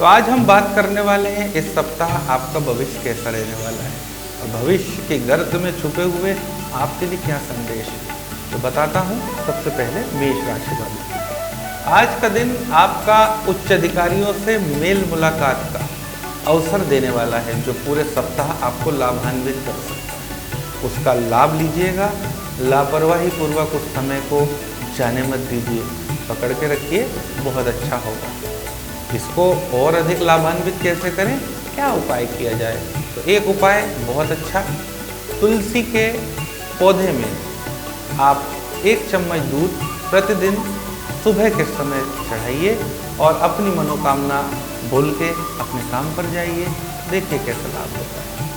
तो आज हम बात करने वाले हैं इस सप्ताह आपका भविष्य कैसा रहने वाला है और भविष्य के गर्त में छुपे हुए आपके लिए क्या संदेश है। तो बताता हूँ सबसे पहले मेष राशि वालों। आज का दिन आपका उच्च अधिकारियों से मेल मुलाकात का अवसर देने वाला है जो पूरे सप्ताह आपको लाभान्वित कर सकता है। उसका लाभ लीजिएगा। लापरवाही पूर्वक उस समय को जाने मत दीजिए, पकड़ के रखिए, बहुत अच्छा होगा। इसको और अधिक लाभान्वित कैसे करें, क्या उपाय किया जाए? तो एक उपाय बहुत अच्छा, तुलसी के पौधे में आप 1 चम्मच दूध प्रतिदिन सुबह के समय चढ़ाइए और अपनी मनोकामना बोल के अपने काम पर जाइए, देखिए कैसा लाभ होता है।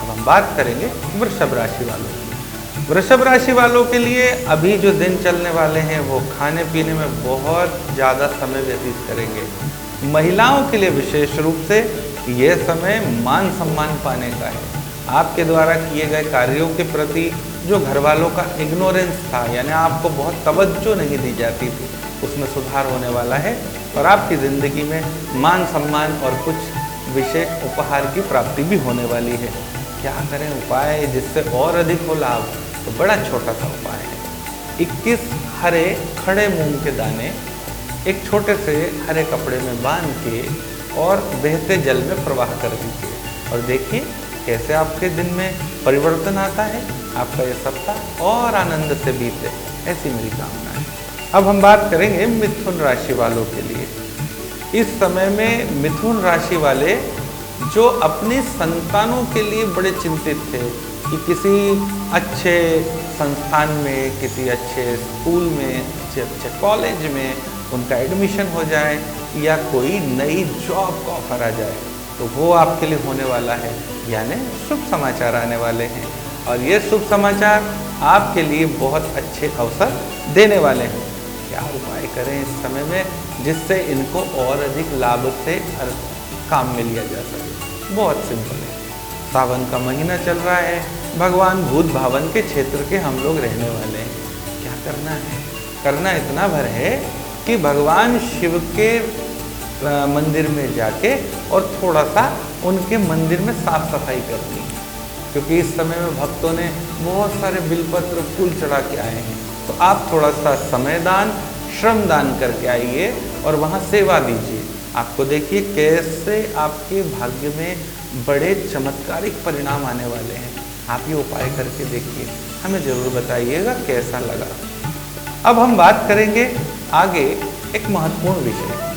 अब हम बात करेंगे वृषभ राशि वालों की। वृषभ राशि वालों के लिए अभी जो दिन चलने वाले हैं वो खाने पीने में बहुत ज़्यादा समय व्यतीत करेंगे। महिलाओं के लिए विशेष रूप से ये समय मान सम्मान पाने का है। आपके द्वारा किए गए कार्यों के प्रति जो घर वालों का इग्नोरेंस था, यानी आपको बहुत तवज्जो नहीं दी जाती थी, उसमें सुधार होने वाला है और आपकी ज़िंदगी में मान सम्मान और कुछ विशेष उपहार की प्राप्ति भी होने वाली है। क्या करें उपाय जिससे और अधिक हो लाभ? तो बड़ा छोटा सा उपाय है। 21 हरे खड़े मूंग के दाने एक छोटे से हरे कपड़े में बांध के और बहते जल में प्रवाह कर दीजिए और देखिए कैसे आपके दिन में परिवर्तन आता है। आपका ये सप्ताह और आनंद से बीते, ऐसी मेरी कामना है। अब हम बात करेंगे मिथुन राशि वालों के लिए। इस समय में मिथुन राशि वाले जो अपने संतानों के लिए बड़े चिंतित थे कि किसी अच्छे संस्थान में, किसी अच्छे स्कूल में, अच्छे कॉलेज में उनका एडमिशन हो जाए या कोई नई जॉब का ऑफर आ जाए, तो वो आपके लिए होने वाला है, यानी शुभ समाचार आने वाले हैं और ये शुभ समाचार आपके लिए बहुत अच्छे अवसर देने वाले हैं। क्या उपाय करें इस समय में जिससे इनको और अधिक लाभ से काम में लिया जा सके? बहुत सिंपल है। सावन का महीना चल रहा है, भगवान भूत भावन के क्षेत्र के हम लोग रहने वाले हैं। क्या करना है? करना इतना भर है कि भगवान शिव के मंदिर में जाके और थोड़ा सा उनके मंदिर में साफ सफाई करनी है, क्योंकि इस समय में भक्तों ने बहुत सारे बिलपत्र फूल चढ़ा के आए हैं। तो आप थोड़ा सा समय दान, श्रम दान करके आइए और वहाँ सेवा दीजिए। आपको देखिए कैसे आपके भाग्य में बड़े चमत्कारिक परिणाम आने वाले हैं। आप ये उपाय करके देखिए, हमें ज़रूर बताइएगा कैसा लगा। अब हम बात करेंगे आगे एक महत्वपूर्ण विषय,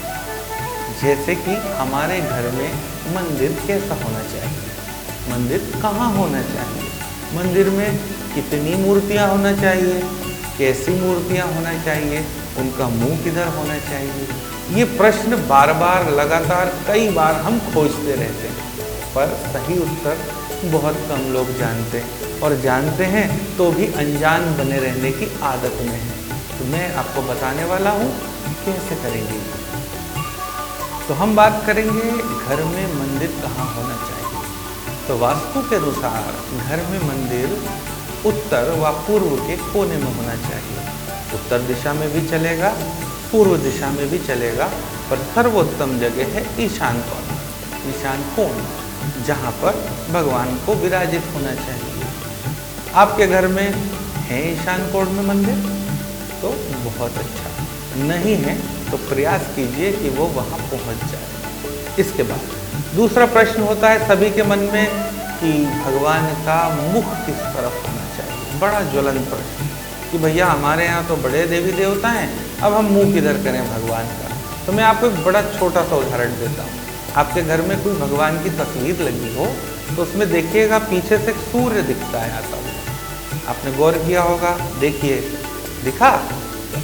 जैसे कि हमारे घर में मंदिर कैसा होना चाहिए, मंदिर कहाँ होना चाहिए, मंदिर में कितनी मूर्तियाँ होना चाहिए, कैसी मूर्तियाँ होना चाहिए, उनका मुंह किधर होना चाहिए। ये प्रश्न बार बार लगातार कई बार हम खोजते रहते हैं, पर सही उत्तर बहुत कम लोग जानते हैं और जानते हैं तो भी अनजान बने रहने की आदत में है। तो मैं आपको बताने वाला हूँ कैसे करेंगे। तो हम बात करेंगे घर में मंदिर कहाँ होना चाहिए। तो वास्तु के अनुसार घर में मंदिर उत्तर व पूर्व के कोने में होना चाहिए। उत्तर दिशा में भी चलेगा, पूर्व दिशा में भी चलेगा, पर सर्वोत्तम जगह है ईशान कोण। ईशान कोण जहाँ पर भगवान को विराजित होना चाहिए। आपके घर में है ईशान कोण में मंदिर? तो बहुत अच्छा, नहीं है तो प्रयास कीजिए कि वो वहाँ पहुँच जाए। इसके बाद दूसरा प्रश्न होता है सभी के मन में कि भगवान का मुख किस तरफ होना चाहिए। बड़ा ज्वलंत प्रश्न कि भैया हमारे यहाँ तो बड़े देवी देवता हैं, अब हम मुँह किधर करें भगवान का। तो मैं आपको एक बड़ा छोटा सा उदाहरण देता हूँ। आपके घर में कोई भगवान की तस्वीर लगी हो तो उसमें देखिएगा पीछे से सूर्य दिखता है आता हुआ। आपने गौर किया होगा, देखिए दिखा?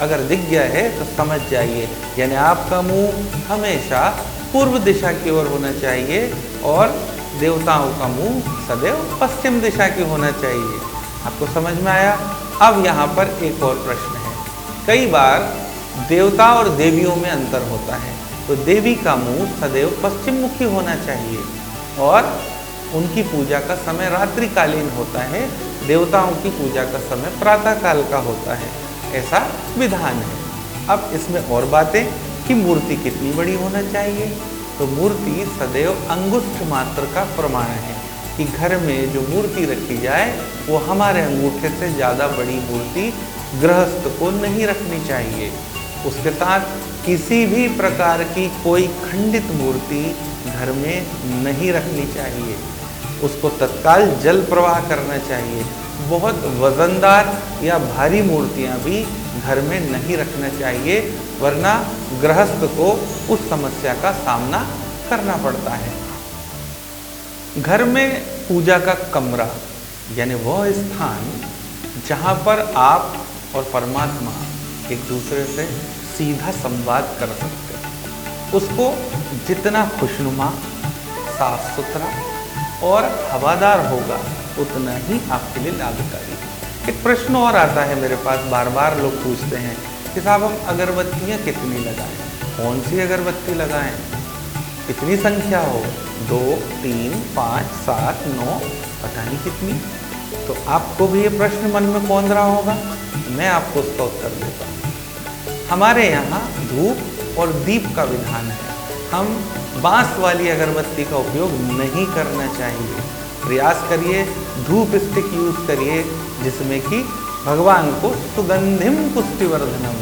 अगर दिख गया है तो समझ जाइए, यानी आपका मुंह हमेशा पूर्व दिशा की ओर होना चाहिए और देवताओं का मुंह सदैव पश्चिम दिशा की होना चाहिए। आपको समझ में आया? अब यहाँ पर एक और प्रश्न है। कई बार देवता और देवियों में अंतर होता है, तो देवी का मुंह सदैव पश्चिम मुखी होना चाहिए और उनकी पूजा का समय रात्रिकालीन होता है, देवताओं की पूजा का समय प्रातः काल का होता है, ऐसा विधान है। अब इसमें और बातें कि मूर्ति कितनी बड़ी होना चाहिए, तो मूर्ति सदैव अंगुष्ठ मात्र का प्रमाण है कि घर में जो मूर्ति रखी जाए वो हमारे अंगूठे से ज़्यादा बड़ी मूर्ति गृहस्थ को नहीं रखनी चाहिए। उसके साथ किसी भी प्रकार की कोई खंडित मूर्ति घर में नहीं रखनी चाहिए। उसको तत्काल जल प्रवाह करना चाहिए। बहुत वजनदार या भारी मूर्तियां भी घर में नहीं रखना चाहिए, वरना गृहस्थ को उस समस्या का सामना करना पड़ता है। घर में पूजा का कमरा यानी वह स्थान जहाँ पर आप और परमात्मा एक दूसरे से सीधा संवाद कर सकते हैं, उसको जितना खुशनुमा, साफ सुथरा और हवादार होगा उतना ही आपके लिए लाभकारी है। एक प्रश्न और आता है मेरे पास, बार बार लोग पूछते हैं कि साहब हम अगरबत्तियाँ कितनी लगाएं, कौन सी अगरबत्ती लगाएं, कितनी संख्या हो, 2, 3, 5, 7, 9, पता नहीं कितनी। तो आपको भी ये प्रश्न मन में कौंध रहा होगा, मैं आपको उसका उत्तर देता हूँ। हमारे यहाँ धूप और दीप का विधान है। हम बांस वाली अगरबत्ती का उपयोग नहीं करना चाहिए। प्रयास करिए धूप स्टिक यूज करिए जिसमें कि भगवान को सुगंधिम पुष्टिवर्धनम,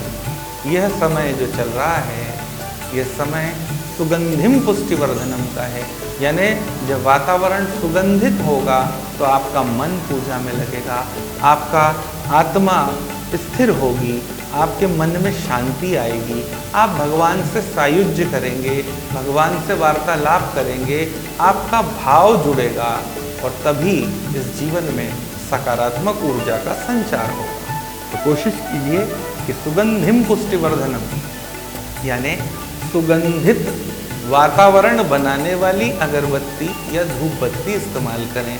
यह समय जो चल रहा है यह समय सुगंधिम पुष्टिवर्धनम का है। यानी जब वातावरण सुगंधित होगा तो आपका मन पूजा में लगेगा, आपका आत्मा स्थिर होगी, आपके मन में शांति आएगी, आप भगवान से सायुज्य करेंगे, भगवान से वार्तालाप करेंगे, आपका भाव जुड़ेगा और तभी इस जीवन में सकारात्मक ऊर्जा का संचार होगा। तो कोशिश कीजिए कि सुगंधिम पुष्टिवर्धनम यानी सुगंधित वातावरण बनाने वाली अगरबत्ती या धूप बत्ती इस्तेमाल करें।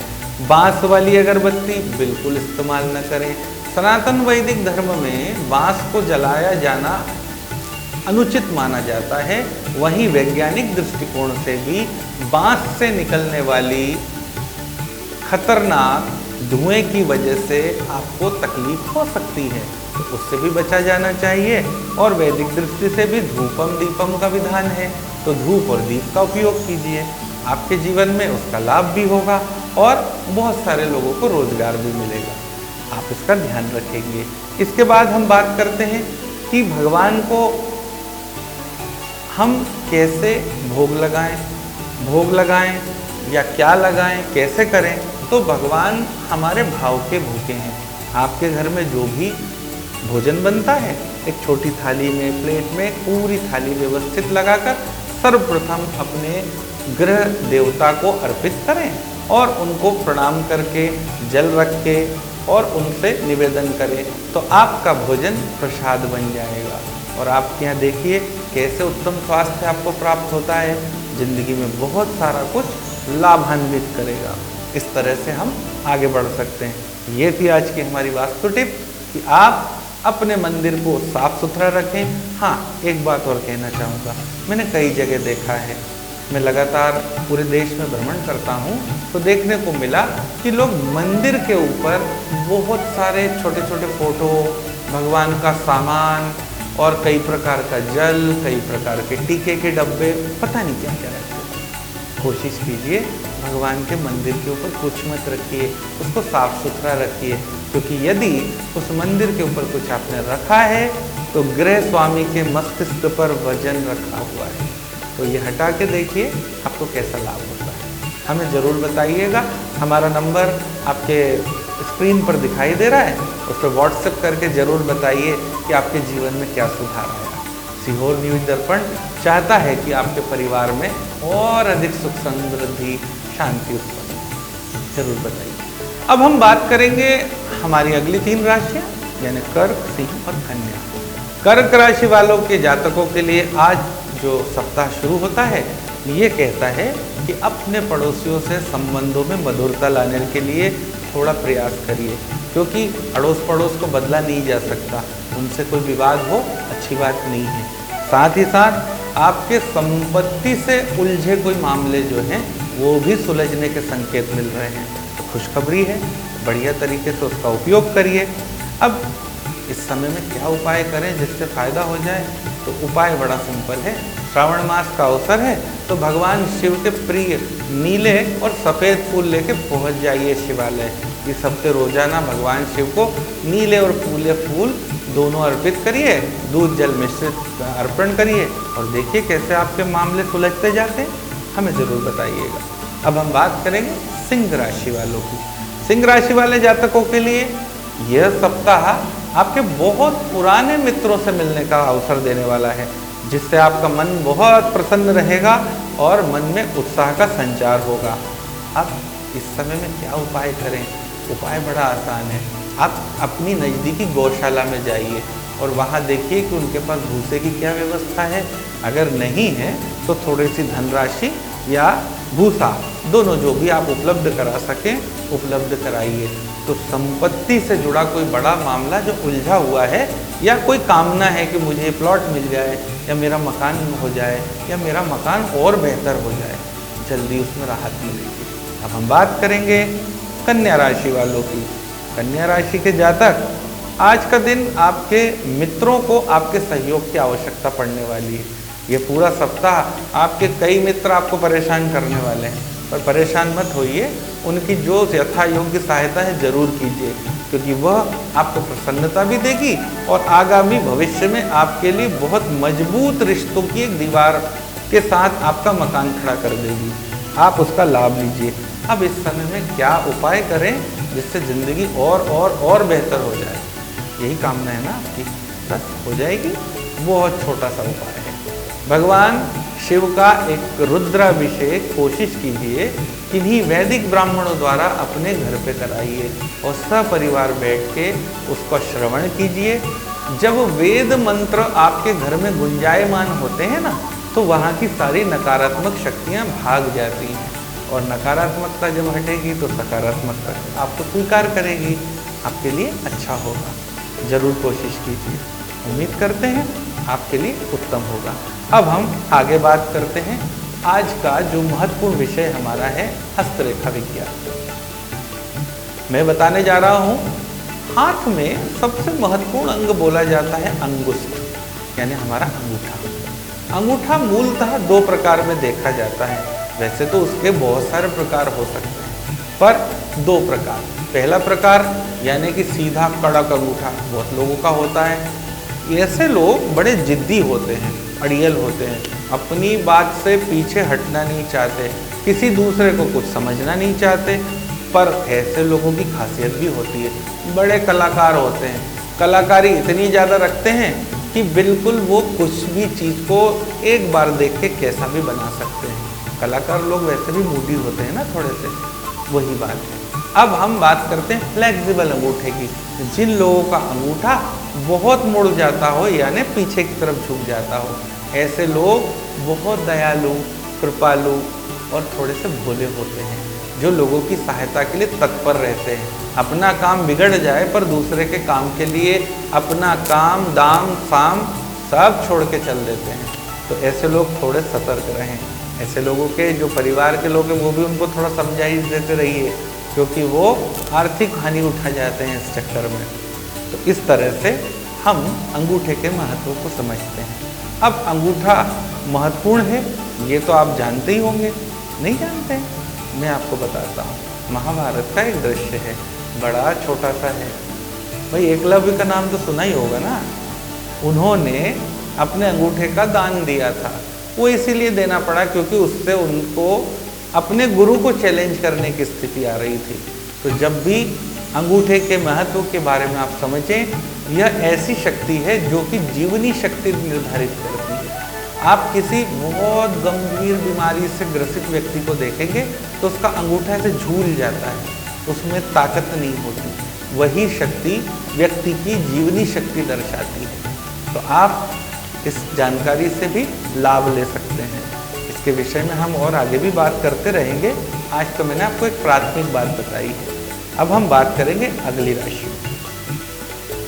बांस वाली अगरबत्ती बिल्कुल इस्तेमाल न करें। सनातन वैदिक धर्म में बांस को जलाया जाना अनुचित माना जाता है। वहीं वैज्ञानिक दृष्टिकोण से भी बांस से निकलने वाली खतरनाक धुएं की वजह से आपको तकलीफ हो सकती है, तो उससे भी बचा जाना चाहिए। और वैदिक दृष्टि से भी धूपम दीपम का विधान है, तो धूप और दीप का उपयोग कीजिए, आपके जीवन में उसका लाभ भी होगा और बहुत सारे लोगों को रोजगार भी मिलेगा। आप इसका ध्यान रखेंगे। इसके बाद हम बात करते हैं कि भगवान को हम कैसे भोग लगाएं या क्या लगाएं, कैसे करें। तो भगवान हमारे भाव के भूखे हैं। आपके घर में जो भी भोजन बनता है एक छोटी थाली में, प्लेट में पूरी थाली व्यवस्थित लगाकर सर्वप्रथम अपने गृह देवता को अर्पित करें और उनको प्रणाम करके जल रख के और उनसे निवेदन करें, तो आपका भोजन प्रसाद बन जाएगा। और आपके यहाँ देखिए कैसे उत्तम स्वास्थ्य आपको प्राप्त होता है, जिंदगी में बहुत सारा कुछ लाभान्वित करेगा। इस तरह से हम आगे बढ़ सकते हैं। ये थी आज की हमारी वास्तु टिप कि आप अपने मंदिर को साफ सुथरा रखें। हाँ, एक बात और कहना चाहूँगा, मैंने कई जगह देखा है, मैं लगातार पूरे देश में भ्रमण करता हूँ, तो देखने को मिला कि लोग मंदिर के ऊपर बहुत सारे छोटे छोटे फोटो, भगवान का सामान और कई प्रकार का जल, कई प्रकार के टीके के डब्बे, पता नहीं क्या क्या रखते हैं। कोशिश कीजिए भगवान के मंदिर के ऊपर कुछ मत रखिए, उसको साफ सुथरा रखिए, क्योंकि यदि उस मंदिर के ऊपर कुछ आपने रखा है तो गृह स्वामी के मस्तिष्क पर वजन रखा हुआ है। तो ये हटा के देखिए आपको कैसा लाभ होता है। हमें ज़रूर बताइएगा। हमारा नंबर आपके स्क्रीन पर दिखाई दे रहा है, उस पर व्हाट्सएप करके ज़रूर बताइए कि आपके जीवन में क्या सुधार आया। सीहोर न्यूज दर्पण चाहता है कि आपके परिवार में और अधिक सुख समृद्धि शांति उत्पन्न हो। जरूर बताइए। अब हम बात करेंगे हमारी अगली 3 राशियाँ यानी कर्क, सिंह और कन्या। कर्क राशि वालों के जातकों के लिए आज जो सप्ताह शुरू होता है ये कहता है कि अपने पड़ोसियों से संबंधों में मधुरता लाने के लिए थोड़ा प्रयास करिए, क्योंकि अड़ोस पड़ोस को बदला नहीं जा सकता, उनसे कोई विवाद हो अच्छी बात नहीं है। साथ ही साथ आपके संपत्ति से उलझे कोई मामले जो हैं वो भी सुलझने के संकेत मिल रहे हैं, तो खुशखबरी है, बढ़िया तरीके से उसका उपयोग करिए। अब इस समय में क्या उपाय करें जिससे फ़ायदा हो जाए, तो उपाय बड़ा सिंपल है, श्रावण मास का अवसर है तो भगवान शिव के प्रिय नीले और सफ़ेद फूल लेके पहुंच जाइए शिवालय। इस हफ्ते रोजाना भगवान शिव को नीले और पीले फूल दोनों अर्पित करिए, दूध जल मिश्रित अर्पण करिए और देखिए कैसे आपके मामले सुलझते जाते हैं, हमें ज़रूर बताइएगा। अब हम बात करेंगे सिंह राशि वालों की। सिंह राशि वाले जातकों के लिए यह सप्ताह आपके बहुत पुराने मित्रों से मिलने का अवसर देने वाला है, जिससे आपका मन बहुत प्रसन्न रहेगा और मन में उत्साह का संचार होगा। अब इस समय में क्या उपाय करें? उपाय बड़ा आसान है। आप अपनी नज़दीकी गौशाला में जाइए और वहाँ देखिए कि उनके पास भूसे की क्या व्यवस्था है। अगर नहीं है तो थोड़ी सी धनराशि या भूसा दोनों जो भी आप उपलब्ध करा सकें उपलब्ध कराइए। तो संपत्ति से जुड़ा कोई बड़ा मामला जो उलझा हुआ है या कोई कामना है कि मुझे प्लॉट मिल जाए या मेरा मकान हो जाए या मेरा मकान और बेहतर हो जाए, जल्दी उसमें राहत मिलेगी। अब हम बात करेंगे कन्या राशि वालों की। कन्या राशि के जातक, आज का दिन आपके मित्रों को आपके सहयोग की आवश्यकता पड़ने वाली है। ये पूरा सप्ताह आपके कई मित्र आपको परेशान करने वाले हैं, पर परेशान मत होइए। उनकी जो यथा योग्य सहायता है जरूर कीजिए, क्योंकि वह आपको प्रसन्नता भी देगी और आगामी भविष्य में आपके लिए बहुत मजबूत रिश्तों की एक दीवार के साथ आपका मकान खड़ा कर देगी। आप उसका लाभ लीजिए। अब इस समय में क्या उपाय करें जिससे ज़िंदगी और बेहतर हो जाए? यही कामना है ना आपकी, बस हो जाएगी। बहुत छोटा सा उपाय है। भगवान शिव का एक रुद्राभिषेक कोशिश कीजिए, किन्हीं वैदिक ब्राह्मणों द्वारा अपने घर पे कराइए और सपरिवार बैठ के उसका श्रवण कीजिए। जब वेद मंत्र आपके घर में गुंजायमान होते हैं ना, तो वहाँ की सारी नकारात्मक शक्तियाँ भाग जाती हैं और नकारात्मकता जब हटेगी तो सकारात्मकता आपको स्वीकार करेगी। आपके लिए अच्छा होगा, ज़रूर कोशिश कीजिए। उम्मीद करते हैं आपके लिए उत्तम होगा। अब हम आगे बात करते हैं। आज का जो महत्वपूर्ण विषय हमारा है हस्तरेखा विज्ञान। मैं बताने जा रहा हूँ, हाथ में सबसे महत्वपूर्ण अंग बोला जाता है अंगुष्ठ, यानी हमारा अंगूठा। अंगूठा मूलतः दो प्रकार में देखा जाता है। वैसे तो उसके बहुत सारे प्रकार हो सकते हैं, पर दो प्रकार। पहला प्रकार यानी कि सीधा कड़क अंगूठा बहुत लोगों का होता है। ऐसे लोग बड़े जिद्दी होते हैं, अड़ियल होते हैं, अपनी बात से पीछे हटना नहीं चाहते, किसी दूसरे को कुछ समझना नहीं चाहते। पर ऐसे लोगों की खासियत भी होती है, बड़े कलाकार होते हैं, कलाकारी इतनी ज़्यादा रखते हैं कि बिल्कुल वो कुछ भी चीज़ को एक बार देख के कैसा भी बना सकते हैं। कलाकार लोग वैसे भी मूडी होते हैं ना थोड़े से, वही बात है। अब हम बात करते हैं फ्लेक्सिबल अंगूठे की। जिन लोगों का अंगूठा बहुत मुड़ जाता हो यानी पीछे की तरफ झुक जाता हो, ऐसे लोग बहुत दयालु, कृपालु और थोड़े से भोले होते हैं, जो लोगों की सहायता के लिए तत्पर रहते हैं। अपना काम बिगड़ जाए पर दूसरे के काम के लिए अपना काम दाम साम सब छोड़ के चल देते हैं। तो ऐसे लोग थोड़े सतर्क रहें। ऐसे लोगों के जो परिवार के लोग हैं वो भी उनको थोड़ा समझाइश देते रहिए, क्योंकि वो आर्थिक हानि उठा जाते हैं इस चक्कर में। तो इस तरह से हम अंगूठे के महत्व को समझते हैं। अब अंगूठा महत्वपूर्ण है ये तो आप जानते ही होंगे, नहीं जानते हैं? मैं आपको बताता हूँ। महाभारत का एक दृश्य है, बड़ा छोटा सा है। भाई एकलव्य का नाम तो सुना ही होगा ना। उन्होंने अपने अंगूठे का दान दिया था। वो इसीलिए देना पड़ा क्योंकि उससे उनको अपने गुरु को चैलेंज करने की स्थिति आ रही थी। तो जब भी अंगूठे के महत्व के बारे में आप समझें, यह ऐसी शक्ति है जो कि जीवनी शक्ति निर्धारित करती है। आप किसी बहुत गंभीर बीमारी से ग्रसित व्यक्ति को देखेंगे तो उसका अंगूठा ऐसे झूल जाता है, उसमें ताकत नहीं होती। वही शक्ति व्यक्ति की जीवनी शक्ति दर्शाती है। तो आप इस जानकारी से भी लाभ ले सकते हैं। इसके विषय में हम और आगे भी बात करते रहेंगे। आज तो मैंने आपको एक प्राथमिक बात बताई है। अब हम बात करेंगे अगली राशि।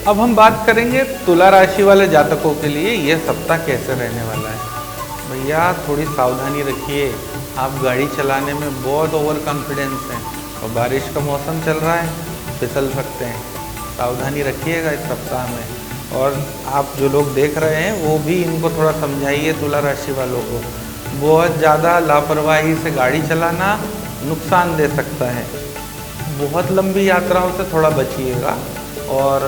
अब हम बात करेंगे तुला राशि वाले जातकों के लिए यह सप्ताह कैसे रहने वाला है। भैया थोड़ी सावधानी रखिए। आप गाड़ी चलाने में बहुत ओवर कॉन्फिडेंस हैं और बारिश का मौसम चल रहा है, फिसल सकते हैं। सावधानी रखिएगा इस सप्ताह में। और आप जो लोग देख रहे हैं वो भी इनको थोड़ा समझाइए तुला राशि वालों को। बहुत ज़्यादा लापरवाही से गाड़ी चलाना नुकसान दे सकता है। बहुत लंबी यात्राओं से थोड़ा बचिएगा और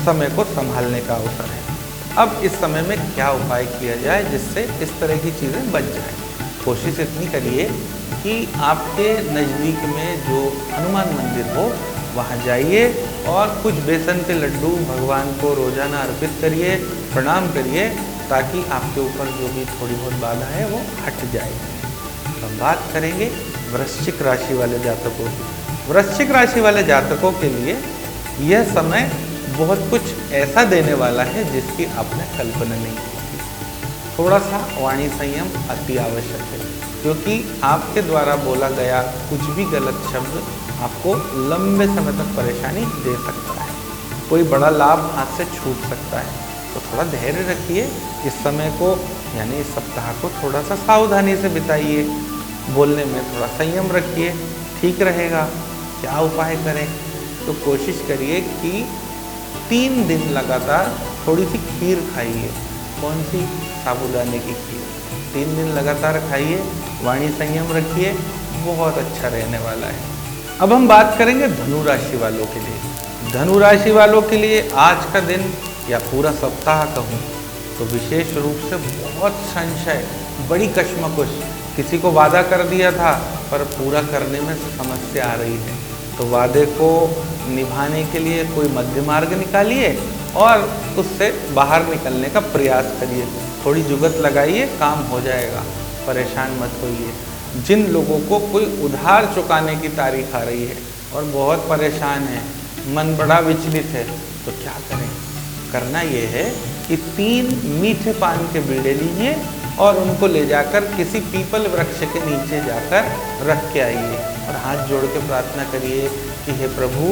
समय को संभालने का अवसर है। अब इस समय में क्या उपाय किया जाए जिससे इस तरह की चीज़ें बच जाएं। कोशिश इतनी करिए कि आपके नज़दीक में जो हनुमान मंदिर हो वहाँ जाइए और कुछ बेसन के लड्डू भगवान को रोज़ाना अर्पित करिए, प्रणाम करिए, ताकि आपके ऊपर जो भी थोड़ी बहुत बाधा है वो हट जाए। तो हम बात करेंगे वृश्चिक राशि वाले जातकों की। वृश्चिक राशि वाले जातकों के लिए यह समय बहुत कुछ ऐसा देने वाला है जिसकी आपने कल्पना नहीं की थी। थोड़ा सा वाणी संयम अति आवश्यक है, क्योंकि आपके द्वारा बोला गया कुछ भी गलत शब्द आपको लंबे समय तक परेशानी दे सकता है। कोई बड़ा लाभ हाथ से छूट सकता है, तो थोड़ा धैर्य रखिए। इस समय को यानी इस सप्ताह को थोड़ा सा सावधानी से बिताइए, बोलने में थोड़ा संयम रखिए, ठीक रहेगा। क्या उपाय करें? तो कोशिश करिए कि 3 दिन लगातार थोड़ी सी खीर खाइए। कौन सी? साबूदाने की खीर। 3 दिन लगातार खाइए, वाणी संयम रखिए, बहुत अच्छा रहने वाला है। अब हम बात करेंगे धनु राशि वालों के लिए। धनु राशि वालों के लिए आज का दिन या पूरा सप्ताह कहूँ तो विशेष रूप से बहुत संशय, बड़ी कश्मकश। किसी को वादा कर दिया था पर पूरा करने में समस्या आ रही है, तो वादे को निभाने के लिए कोई मध्य मार्ग निकालिए और उससे बाहर निकलने का प्रयास करिए। थोड़ी जुगत लगाइए, काम हो जाएगा, परेशान मत होइए। जिन लोगों को कोई उधार चुकाने की तारीख आ रही है और बहुत परेशान है, मन बड़ा विचलित है, तो क्या करें? करना ये है कि 3 मीठे पान के बीड़े लीजिए और उनको ले जाकर किसी पीपल वृक्ष के नीचे जाकर रख के आइए और हाथ जोड़ के प्रार्थना करिए कि हे प्रभु,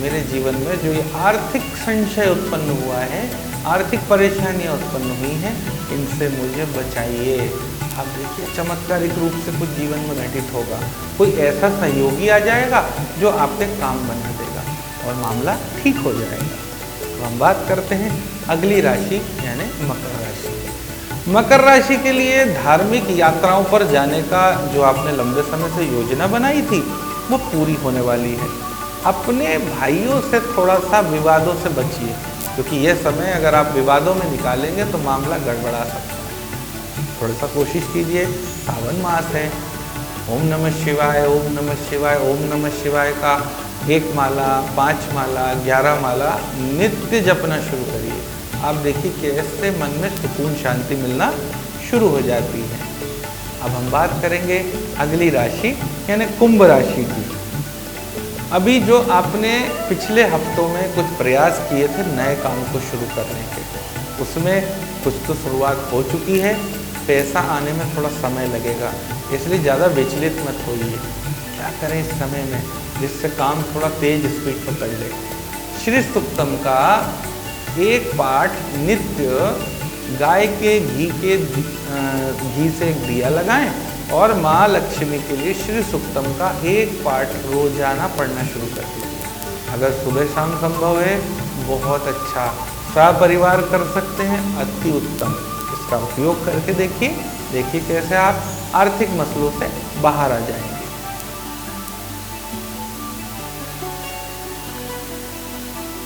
मेरे जीवन में जो ये आर्थिक संशय उत्पन्न हुआ है, आर्थिक परेशानियां उत्पन्न हुई हैं, इनसे मुझे बचाइए। आप देखिए चमत्कारिक रूप से कुछ जीवन में घटित होगा। कोई ऐसा सहयोगी आ जाएगा जो आपके काम बना देगा और मामला ठीक हो जाएगा। तो हम बात करते हैं अगली राशि यानी मकर राशि। मकर राशि के लिए धार्मिक यात्राओं पर जाने का जो आपने लंबे समय से योजना बनाई थी वो पूरी होने वाली है। अपने भाइयों से थोड़ा सा विवादों से बचिए, क्योंकि यह समय अगर आप विवादों में निकालेंगे तो मामला गड़बड़ा सकता है। थोड़ा सा कोशिश कीजिए, सावन मास है, ओम नमः शिवाय, ओम नमः शिवाय, ओम नमः शिवाय का 1 माला, 5 माला, 11 माला नित्य जपना शुरू करिए। आप देखिए कैसे मन में सुकून शांति मिलना शुरू हो जाती है। अब हम बात करेंगे अगली राशि यानी कुंभ राशि की। अभी जो आपने पिछले हफ्तों में कुछ प्रयास किए थे नए काम को शुरू करने के, उसमें कुछ तो शुरुआत हो चुकी है। पैसा आने में थोड़ा समय लगेगा, इसलिए ज़्यादा विचलित मत होइए। क्या करें इस समय में जिससे काम थोड़ा तेज स्पीड पकड़ ले? श्री सूक्तम का 1 पाठ नित्य गाय के घी से एक दिया लगाएं और माँ लक्ष्मी के लिए श्री सूक्तम का 1 पाठ रोजाना पढ़ना शुरू कर दीजिए। अगर सुबह शाम संभव है बहुत अच्छा, सपरिवार कर सकते हैं, अति उत्तम। इसका उपयोग करके देखिए कैसे आप आर्थिक मसलों से बाहर आ जाएंगे।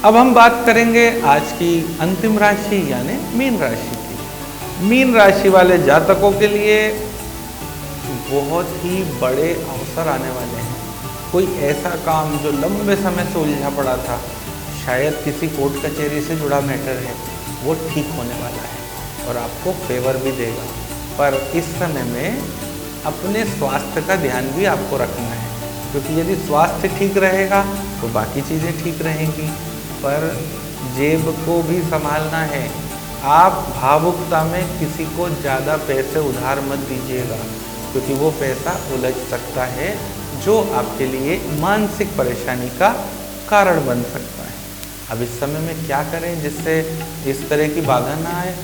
अब हम बात करेंगे आज की अंतिम राशि यानी मीन राशि की। मीन राशि वाले जातकों के लिए बहुत ही बड़े अवसर आने वाले हैं। कोई ऐसा काम जो लंबे समय से उलझा पड़ा था, शायद किसी कोर्ट कचहरी से जुड़ा मैटर है, वो ठीक होने वाला है और आपको फेवर भी देगा। पर इस समय में अपने स्वास्थ्य का ध्यान भी आपको रखना है, क्योंकि यदि स्वास्थ्य ठीक रहेगा तो बाकी चीज़ें ठीक रहेंगी। पर जेब को भी संभालना है। आप भावुकता में किसी को ज़्यादा पैसे उधार मत दीजिएगा, क्योंकि वो पैसा उलझ सकता है जो आपके लिए मानसिक परेशानी का कारण बन सकता है। अब इस समय में क्या करें जिससे इस तरह की बाधा ना आए?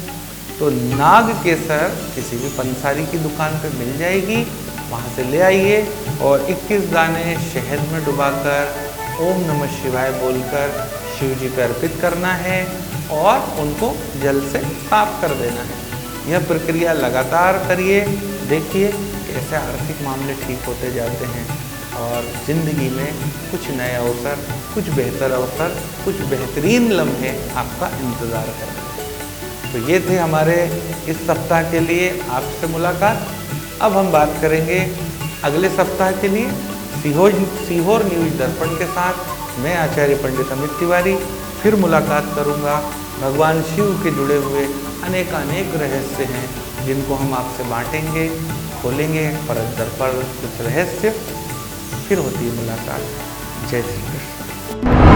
तो नाग केसर किसी भी पंसारी की दुकान पर मिल जाएगी, वहाँ से ले आइए और 21 दाने शहद में डुबाकर ओम नमः शिवाय बोलकर शिव जी पर अर्पित करना है। और उनको जल से साफ कर देना है। यह प्रक्रिया लगातार करिए, देखिए कैसे आर्थिक मामले ठीक होते जाते हैं और ज़िंदगी में कुछ नए अवसर, कुछ बेहतर अवसर, कुछ बेहतरीन लम्हे आपका इंतज़ार कर रहे हैं। तो ये थे हमारे इस सप्ताह के लिए आपसे मुलाकात। अब हम बात करेंगे अगले सप्ताह के लिए सीहोर न्यूज़ दर्पण के साथ। मैं आचार्य पंडित अमित तिवारी फिर मुलाकात करूंगा। भगवान शिव के जुड़े हुए अनेक रहस्य हैं जिनको हम आपसे बांटेंगे, खोलेंगे परत दर परत कुछ रहस्य। फिर होती है मुलाकात। जय श्री कृष्ण।